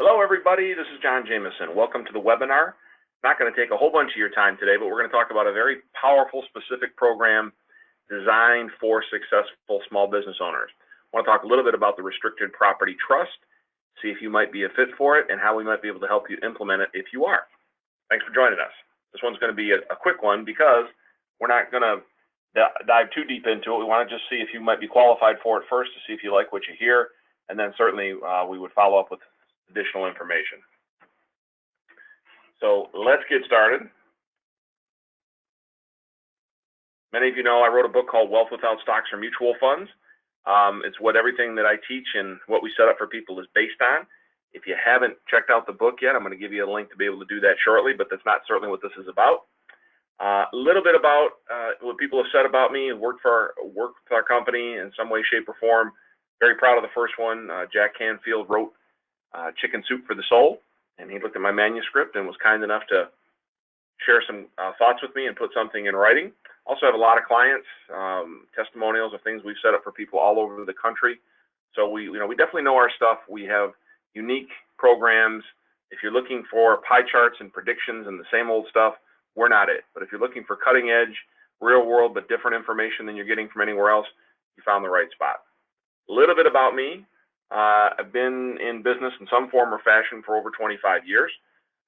Hello, everybody. This is John Jamieson. Welcome to the webinar. Not going to take a whole bunch of your time today, but we're going to talk about a very powerful, specific program designed for successful small business owners. I want to talk a little bit about the Restricted Property Trust, see if you might be a fit for it, and how we might be able to help you implement it if you are. Thanks for joining us. This one's going to be a quick one because we're not going to dive too deep into it. We want to just see if you might be qualified for it first to see if you like what you hear, and then certainly we would follow up with additional information. So let's get started. Many of you know I wrote a book called Wealth Without Stocks or Mutual Funds. It's what everything that I teach and what we set up for people is based on. If you haven't checked out the book yet, I'm going to give you a link to be able to do that shortly, but that's not certainly what this is about. A little bit about what people have said about me. Worked with our company in some way, shape, or form. Very proud of the first one. Jack Canfield wrote Chicken Soup for the Soul, and he looked at my manuscript and was kind enough to share some thoughts with me and put something in writing. Also have a lot of clients, testimonials of things we've set up for people all over the country. So we definitely know our stuff. We have unique programs. If you're looking for pie charts and predictions and the same old stuff, we're not it. But if you're looking for cutting edge, real world, but different information than you're getting from anywhere else, you found the right spot. A little bit about me. I've been in business in some form or fashion for over 25 years.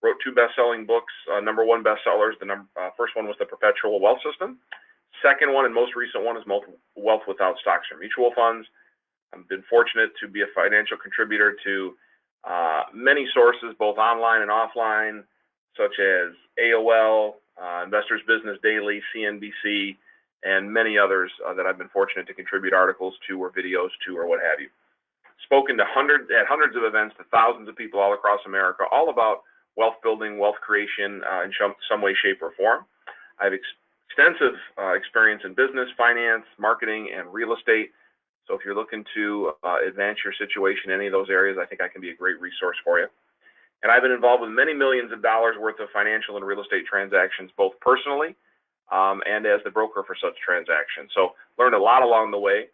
Wrote 2 best-selling books, #1 bestsellers. The first one was the Perpetual Wealth System. Second one and most recent one is Wealth Without Stocks or Mutual Funds. I've been fortunate to be a financial contributor to many sources, both online and offline, such as AOL, Investors Business Daily, CNBC, and many others that I've been fortunate to contribute articles to or videos to or what have you. Spoken to hundreds of events to thousands of people all across America, all about wealth building, wealth creation in some way, shape, or form. I have extensive experience in business, finance, marketing, and real estate. So if you're looking to advance your situation in any of those areas, I think I can be a great resource for you. And I've been involved with many millions of dollars worth of financial and real estate transactions, both personally and as the broker for such transactions. So learned a lot along the way.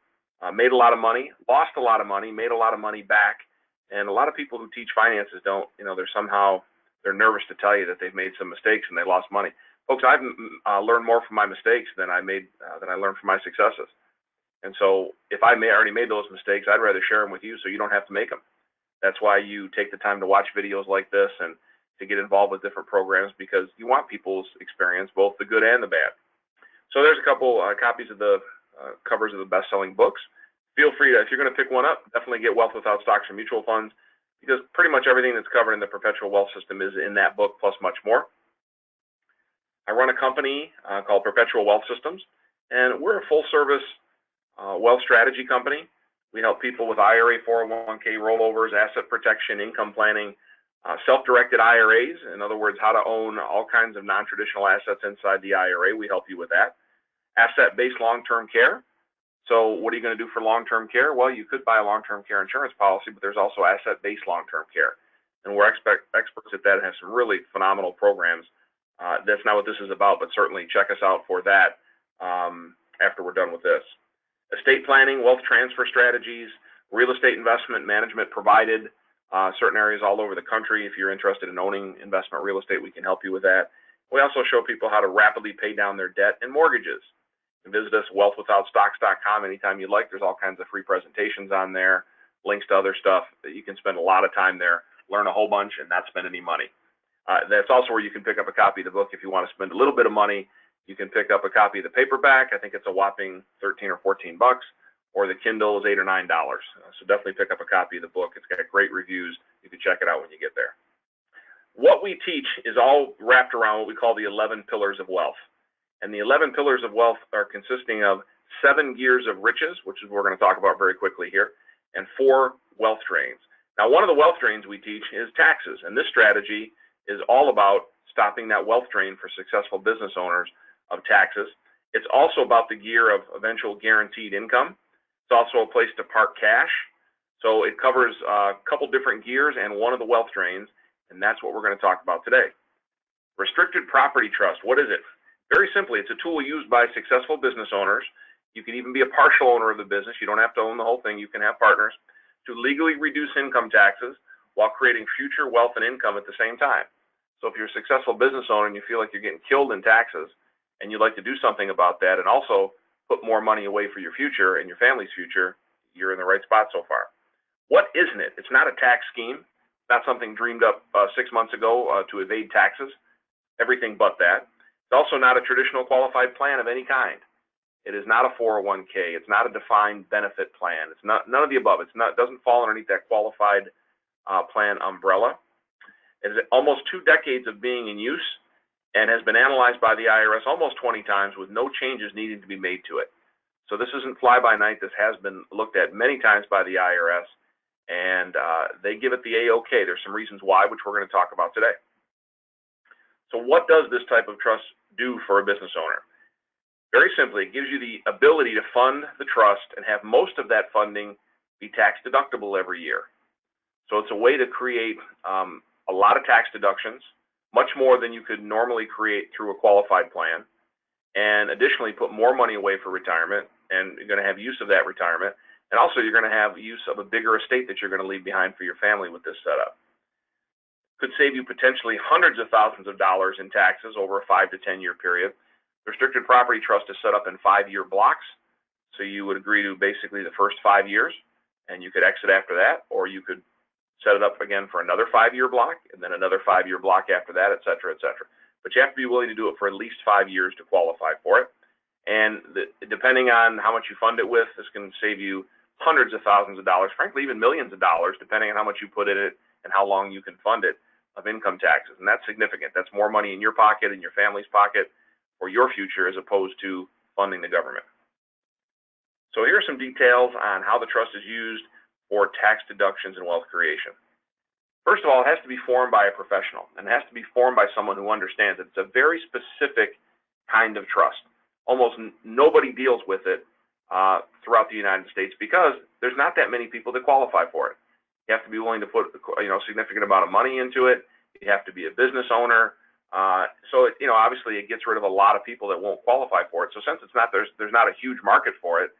Made a lot of money, lost a lot of money, made a lot of money back, and a lot of people who teach finances don't, they're nervous to tell you that they've made some mistakes and they lost money. Folks, I've learned more from my mistakes than I learned from my successes. And so if I already made those mistakes, I'd rather share them with you so you don't have to make them. That's why you take the time to watch videos like this and to get involved with different programs, because you want people's experience, both the good and the bad. So there's a couple copies of the covers of the best-selling books. Feel free to, if you're going to pick one up, definitely get Wealth Without Stocks or Mutual Funds, because pretty much everything that's covered in the Perpetual Wealth System is in that book, plus much more. I run a company called Perpetual Wealth Systems, and we're a full-service wealth strategy company. We help people with IRA, 401k rollovers, asset protection, income planning, self-directed IRAs, in other words, how to own all kinds of non-traditional assets inside the IRA. We help you with that. Asset-based long-term care. So what are you going to do for long-term care? Well, you could buy a long-term care insurance policy, but there's also asset-based long-term care. And we're experts at that and have some really phenomenal programs. That's not what this is about, but certainly check us out for that after we're done with this. Estate planning, wealth transfer strategies, real estate investment management provided, certain areas all over the country. If you're interested in owning investment real estate, we can help you with that. We also show people how to rapidly pay down their debt and mortgages. And visit us, wealthwithoutstocks.com, anytime you like. There's all kinds of free presentations on there, links to other stuff that you can spend a lot of time there, learn a whole bunch, and not spend any money. That's also where you can pick up a copy of the book. If you want to spend a little bit of money, you can pick up a copy of the paperback. I think it's a whopping 13 or 14 bucks, or the Kindle is $8 or $9. So definitely pick up a copy of the book. It's got great reviews. You can check it out when you get there. What we teach is all wrapped around what we call the 11 pillars of wealth. And the 11 pillars of wealth are consisting of 7 gears of riches, which is what we're going to talk about very quickly here, and 4 wealth drains. Now, one of the wealth drains we teach is taxes, and this strategy is all about stopping that wealth drain for successful business owners of taxes. It's also about the gear of eventual guaranteed income. It's also a place to park cash. So it covers a couple different gears and one of the wealth drains, and that's what we're going to talk about today. Restricted Property Trust, what is it? Very simply, it's a tool used by successful business owners. You can even be a partial owner of the business. You don't have to own the whole thing. You can have partners to legally reduce income taxes while creating future wealth and income at the same time. So if you're a successful business owner and you feel like you're getting killed in taxes and you'd like to do something about that and also put more money away for your future and your family's future, you're in the right spot so far. What isn't it? It's not a tax scheme. It's not something dreamed up 6 months ago to evade taxes. Everything but that. It's also not a traditional qualified plan of any kind. It is not a 401k. It's not a defined benefit plan. It's not none of the above. It doesn't fall underneath that qualified plan umbrella. It is almost 2 decades of being in use and has been analyzed by the IRS almost 20 times with no changes needing to be made to it. So this isn't fly-by-night. This has been looked at many times by the IRS, and they give it the A-OK. There's some reasons why, which we're going to talk about today. So what does this type of trust do for a business owner? Very simply, it gives you the ability to fund the trust and have most of that funding be tax deductible every year. So it's a way to create a lot of tax deductions, much more than you could normally create through a qualified plan, and additionally put more money away for retirement, and you're going to have use of that retirement, and also you're going to have use of a bigger estate that you're going to leave behind for your family with this setup. Could save you potentially hundreds of thousands of dollars in taxes over a 5 to 10 year period. The restricted property trust is set up in 5-year blocks, so you would agree to basically the first 5 years, and you could exit after that, or you could set it up again for another 5-year block, and then another 5-year block after that, et cetera, et cetera. But you have to be willing to do it for at least 5 years to qualify for it. And depending on how much you fund it with, this can save you hundreds of thousands of dollars, frankly, even millions of dollars, depending on how much you put in it and how long you can fund it, of income taxes. And that's significant. That's more money in your pocket, in your family's pocket, for your future, as opposed to funding the government. So here are some details on how the trust is used for tax deductions and wealth creation. First of all, it has to be formed by a professional, and it has to be formed by someone who understands it. It's a very specific kind of trust. Almost nobody deals with it throughout the United States because there's not that many people that qualify for it. You have to be willing to put a significant amount of money into it. You have to be a business owner. So obviously it gets rid of a lot of people that won't qualify for it. So since there's not a huge market for it,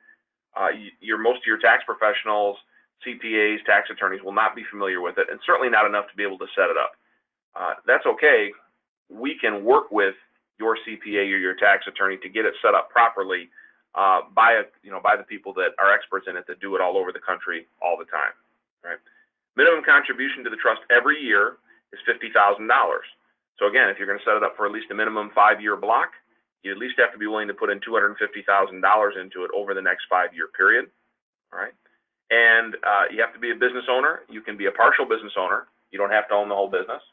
most of your tax professionals, CPAs, tax attorneys will not be familiar with it, and certainly not enough to be able to set it up. That's okay. We can work with your CPA or your tax attorney to get it set up properly by the people that are experts in it, that do it all over the country all the time. Right? Minimum contribution to the trust every year is $50,000. So again, if you're going to set it up for at least a minimum 5-year block, you at least have to be willing to put in $250,000 into it over the next 5-year period. All right. And you have to be a business owner. You can be a partial business owner. You don't have to own the whole business.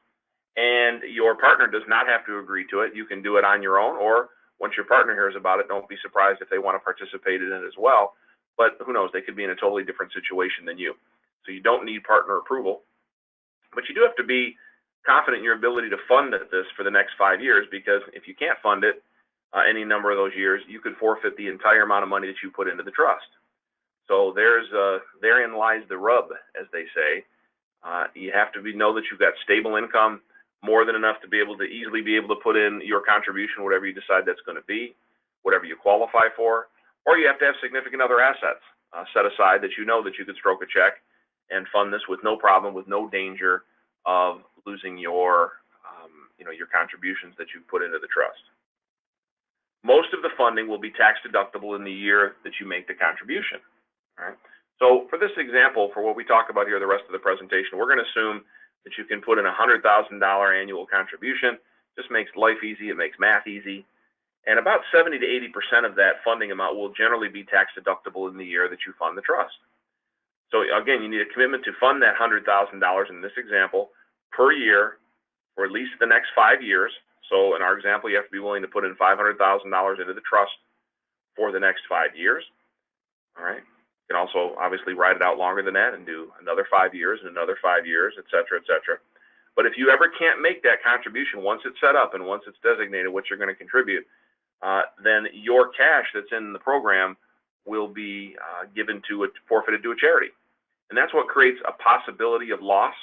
And your partner does not have to agree to it. You can do it on your own, or once your partner hears about it, don't be surprised if they want to participate in it as well. But who knows, they could be in a totally different situation than you. So you don't need partner approval. But you do have to be confident in your ability to fund this for the next 5 years, because if you can't fund it any number of those years, you could forfeit the entire amount of money that you put into the trust. So therein lies the rub, as they say. You have to know that you've got stable income, more than enough to be able to easily be able to put in your contribution, whatever you decide that's going to be, whatever you qualify for, or you have to have significant other assets set aside that you know that you could stroke a check and fund this with no problem, with no danger of losing your contributions that you put into the trust. Most of the funding will be tax deductible in the year that you make the contribution. All right. So for this example, for what we talk about here, the rest of the presentation, we're going to assume that you can put in a $100,000 annual contribution. Just makes life easy. It makes math easy. And about 70 to 80% of that funding amount will generally be tax deductible in the year that you fund the trust. So again, you need a commitment to fund that $100,000 in this example per year for at least the next 5 years. So in our example, you have to be willing to put in $500,000 into the trust for the next 5 years. All right. You can also obviously write it out longer than that and do another 5 years and another 5 years, et cetera, et cetera. But if you ever can't make that contribution, once it's set up and once it's designated what you're going to contribute, then your cash that's in the program will be forfeited to a charity. And that's what creates a possibility of loss.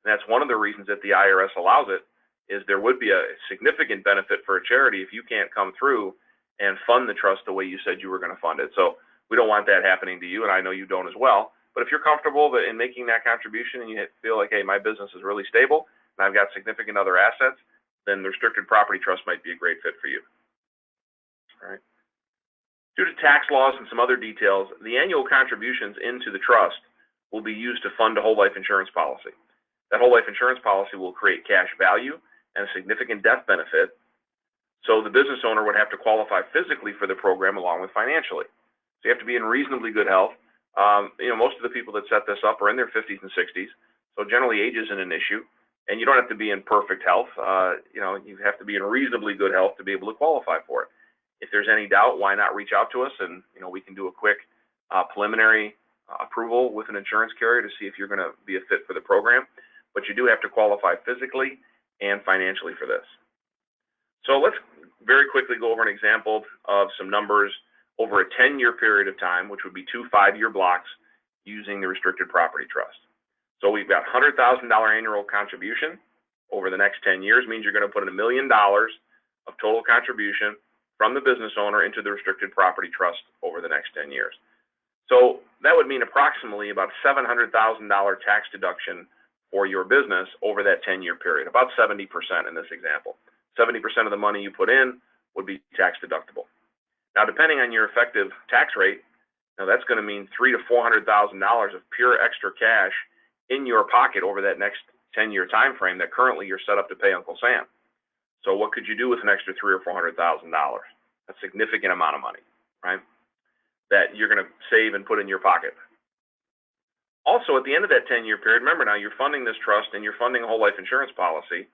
And that's one of the reasons that the IRS allows it, is there would be a significant benefit for a charity if you can't come through and fund the trust the way you said you were going to fund it. So we don't want that happening to you, and I know you don't as well. But if you're comfortable in making that contribution and you feel like, hey, my business is really stable and I've got significant other assets, then the restricted property trust might be a great fit for you. All right. Due to tax laws and some other details, the annual contributions into the trust will be used to fund a whole life insurance policy. That whole life insurance policy will create cash value and a significant death benefit, so the business owner would have to qualify physically for the program along with financially. So you have to be in reasonably good health. Most of the people that set this up are in their 50s and 60s, so generally age isn't an issue, and you don't have to be in perfect health. You have to be in reasonably good health to be able to qualify for it. If there's any doubt, why not reach out to us, and we can do a quick preliminary approval with an insurance carrier to see if you're going to be a fit for the program. But you do have to qualify physically and financially for this. So let's very quickly go over an example of some numbers over a 10-year period of time, which would be 2 5-year blocks using the restricted property trust. So we've got $100,000 annual contribution over the next 10 years, means you're going to put in $1 million of total contribution from the business owner into the restricted property trust over the next 10 years. So that would mean approximately about $700,000 tax deduction for your business over that 10-year period, about 70% in this example. 70% of the money you put in would be tax deductible. Now, depending on your effective tax rate, that's going to mean $300,000 to $400,000 of pure extra cash in your pocket over that next 10-year time frame that currently you're set up to pay Uncle Sam. So what could you do with an extra $300,000 or $400,000? A significant amount of money, right, that you're going to save and put in your pocket. Also, at the end of that 10-year period, remember now you're funding this trust and you're funding a whole life insurance policy.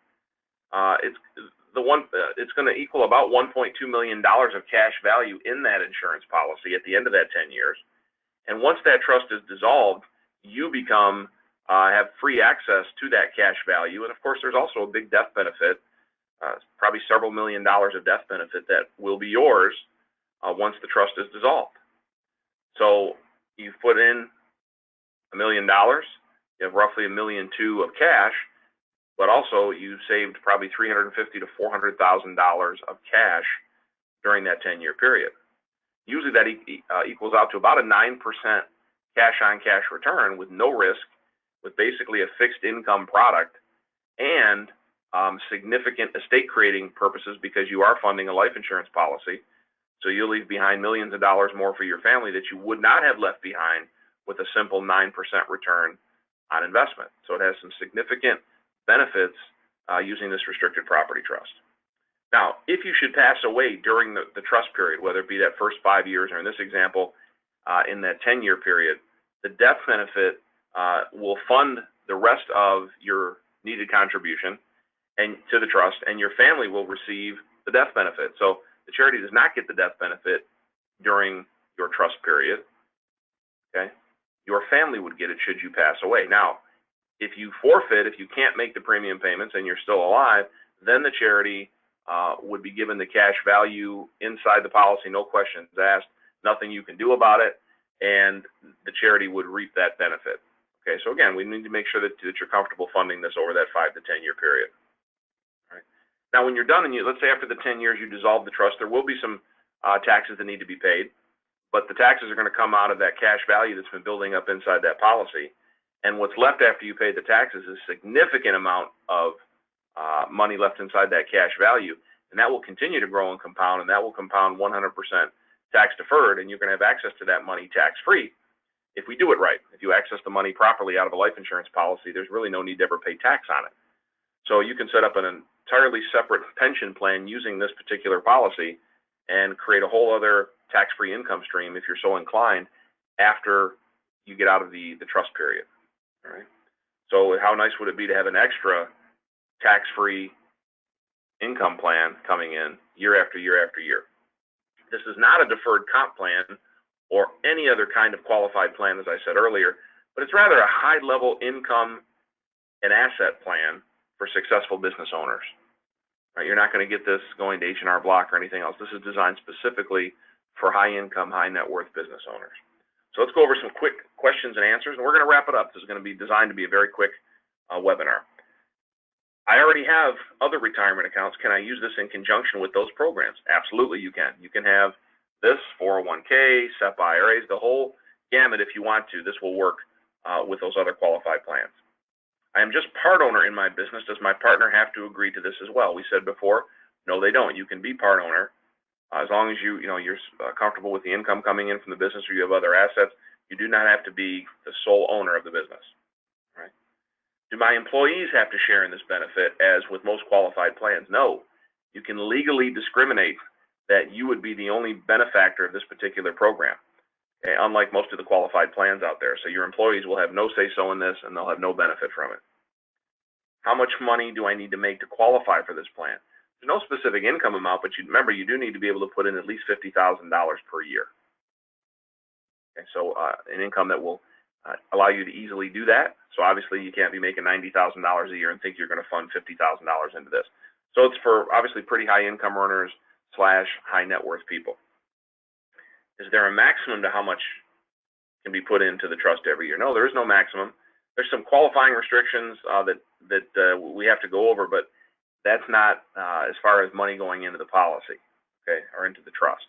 It's going to equal about $1.2 million of cash value in that insurance policy at the end of that 10 years. And once that trust is dissolved, you have free access to that cash value. And of course, there's also a big death benefit, probably several $1 million of death benefit that will be yours once the trust is dissolved. So you've put in $1 million, you have roughly $1.2 million of cash, but also you saved probably $350,000 to $400,000 of cash during that 10-year period. Usually that equals out to about a 9% cash-on-cash return with no risk, with basically a fixed income product, and significant estate creating purposes because you are funding a life insurance policy. So you'll leave behind millions of dollars more for your family that you would not have left behind with a simple 9% return on investment. So it has some significant benefits using this restricted property trust. Now, if you should pass away during the trust period, whether it be that first 5 years or in this example, in that 10-year period, the death benefit will fund the rest of your needed contribution and to the trust, and your family will receive the death benefit. So the charity does not get the death benefit during your trust period. Okay? Your family would get it should you pass away. Now, if you forfeit, if you can't make the premium payments and you're still alive, then the charity would be given the cash value inside the policy, no questions asked, nothing you can do about it, and the charity would reap that benefit. Okay, so again, we need to make sure that you're comfortable funding this over that 5 to 10 year period. All right. Now, when you're done, and let's say after the 10 years you dissolve the trust, there will be some taxes that need to be paid, but the taxes are going to come out of that cash value that's been building up inside that policy. And what's left after you pay the taxes is a significant amount of money left inside that cash value, and that will continue to grow and compound, and that will compound 100% tax deferred, and you're going to have access to that money tax free if we do it right. If you access the money properly out of a life insurance policy, there's really no need to ever pay tax on it. So you can set up an entirely separate pension plan using this particular policy and create a whole other tax-free income stream if you're so inclined after you get out of the trust period. All right. So how nice would it be to have an extra tax-free income plan coming in year after year after year? This is not a deferred comp plan or any other kind of qualified plan, as I said earlier, but it's rather a high-level income and asset plan for successful business owners. Right? You're not going to get this going to H&R Block or anything else. This is designed specifically for high-income, high-net-worth business owners. So let's go over some quick questions and answers, and we're going to wrap it up. This is going to be designed to be a very quick webinar. I already have other retirement accounts. Can I use this in conjunction with those programs? Absolutely, you can. You can have this 401k, SEP IRAs, the whole gamut if you want to. This will work with those other qualified plans. I am just part owner in my business. Does my partner have to agree to this as well? We said before, no, they don't. You can be part owner as long as you're comfortable with the income coming in from the business or you have other assets. You do not have to be the sole owner of the business. Right? Do my employees have to share in this benefit as with most qualified plans? No. You can legally discriminate that you would be the only benefactor of this particular program, okay, unlike most of the qualified plans out there. So your employees will have no say-so in this, and they'll have no benefit from it. How much money do I need to make to qualify for this plan? There's no specific income amount, but remember, you do need to be able to put in at least $50,000 per year. Okay, so an income that will allow you to easily do that. So obviously, you can't be making $90,000 a year and think you're going to fund $50,000 into this. So it's for obviously pretty high income earners / high net worth people. Is there a maximum to how much can be put into the trust every year? No, there is no maximum. There's some qualifying restrictions that we have to go over, but that's not as far as money going into the policy, okay, or into the trust.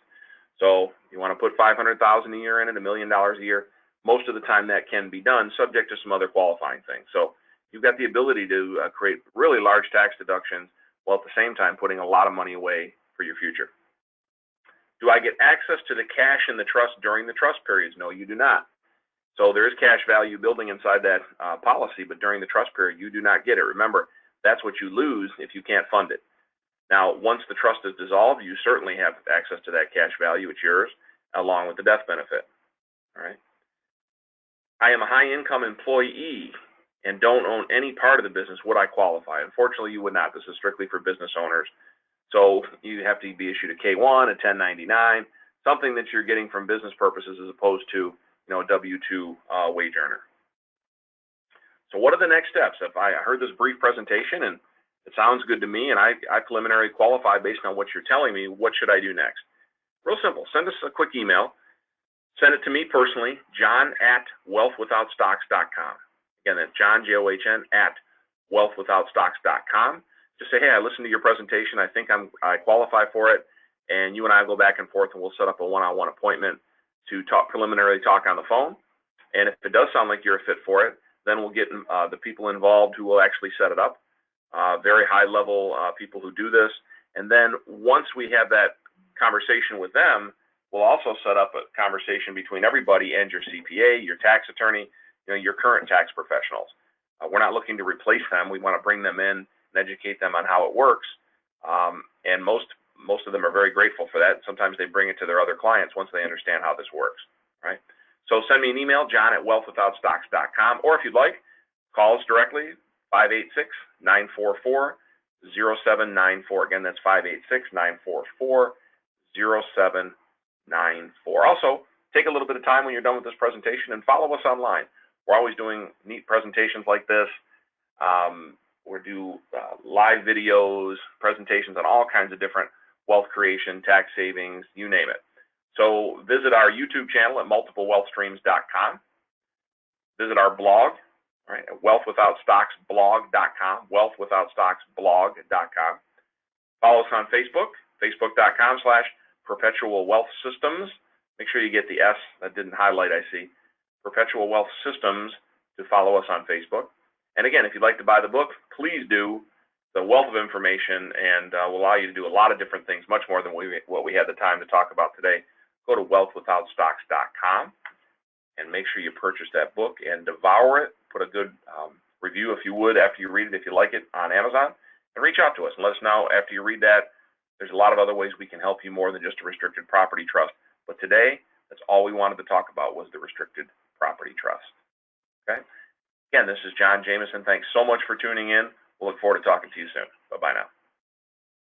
So you want to put $500,000 a year in it, $1 million a year. Most of the time that can be done, subject to some other qualifying things. So you've got the ability to create really large tax deductions while at the same time putting a lot of money away for your future. Do I get access to the cash in the trust during the trust periods? No, you do not. So there is cash value building inside that policy, but during the trust period, you do not get it. Remember, that's what you lose if you can't fund it. Now, once the trust is dissolved, you certainly have access to that cash value. It's yours, along with the death benefit. All right. I am a high-income employee and don't own any part of the business. Would I qualify? Unfortunately, you would not. This is strictly for business owners. So you have to be issued a K-1, a 1099, something that you're getting from business purposes as opposed to a W-2 wage earner. So what are the next steps? If I heard this brief presentation and it sounds good to me and I preliminary qualify based on what you're telling me, what should I do next? Real simple. Send us a quick email. Send it to me personally, john@wealthwithoutstocks.com. Again, that's John, John, @wealthwithoutstocks.com. Just say, hey, I listened to your presentation. I think I qualify for it. And you and I will go back and forth and we'll set up a one-on-one appointment to preliminarily talk on the phone. And if it does sound like you're a fit for it, then we'll get the people involved who will actually set it up, very high-level people who do this. And then once we have that conversation with them, we'll also set up a conversation between everybody and your CPA, your tax attorney, your current tax professionals. We're not looking to replace them. We want to bring them in and educate them on how it works. And most of them are very grateful for that. Sometimes they bring it to their other clients once they understand how this works, right? So send me an email, john@wealthwithoutstocks.com, or if you'd like, call us directly, 586-944-0794. Again, that's 586-944-0794. Also, take a little bit of time when you're done with this presentation and follow us online. We're always doing neat presentations like this. We do live videos, presentations on all kinds of different wealth creation, tax savings, you name it. So visit our YouTube channel at multiplewealthstreams.com. Visit our blog, right, at wealthwithoutstocksblog.com, wealthwithoutstocksblog.com. Follow us on Facebook, facebook.com/Perpetual Wealth Systems. Make sure you get the S, that didn't highlight, I see. Perpetual Wealth Systems to follow us on Facebook. And again, if you'd like to buy the book, please do. The wealth of information and will allow you to do a lot of different things, much more than what we had the time to talk about today. Go to wealthwithoutstocks.com and make sure you purchase that book and devour it. Put a good review, if you would, after you read it, if you like it, on Amazon. And reach out to us and let us know after you read that. There's a lot of other ways we can help you more than just a restricted property trust. But today, that's all we wanted to talk about was the restricted property trust. Okay? Again, this is John Jamieson. Thanks so much for tuning in. We'll look forward to talking to you soon. Bye-bye now.